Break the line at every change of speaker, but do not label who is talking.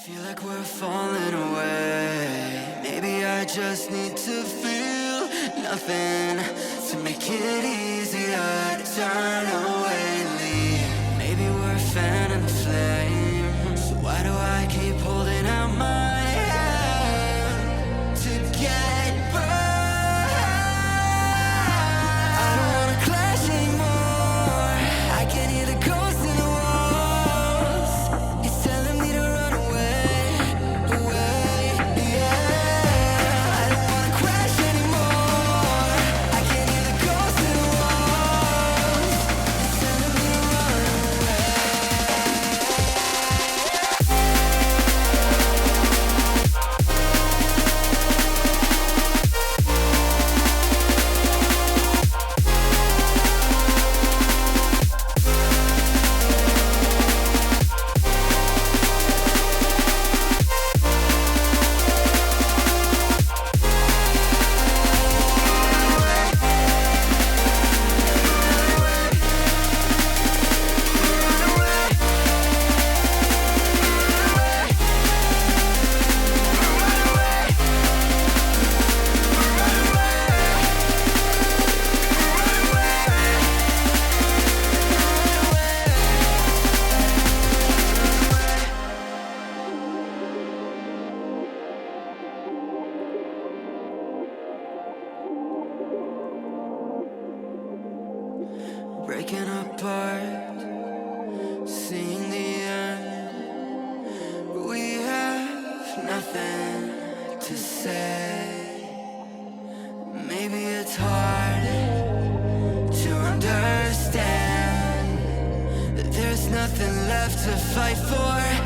Feel like we're falling away. Maybe I just need to feel nothing to make it easier to turn away and leave. Maybe we're fanning the flame, so why do I keep holding out my hand to get burned? I don't wanna clash anymore. I can hear the ghosts in the walls. It's telling me to run away, yeah. I don't wanna crash anymore. I can hear the ghosts in the walls. It's telling me to run away. Breaking apart, seeing the end. We have nothing to say. Maybe it's hard to understand that there's nothing left to fight for.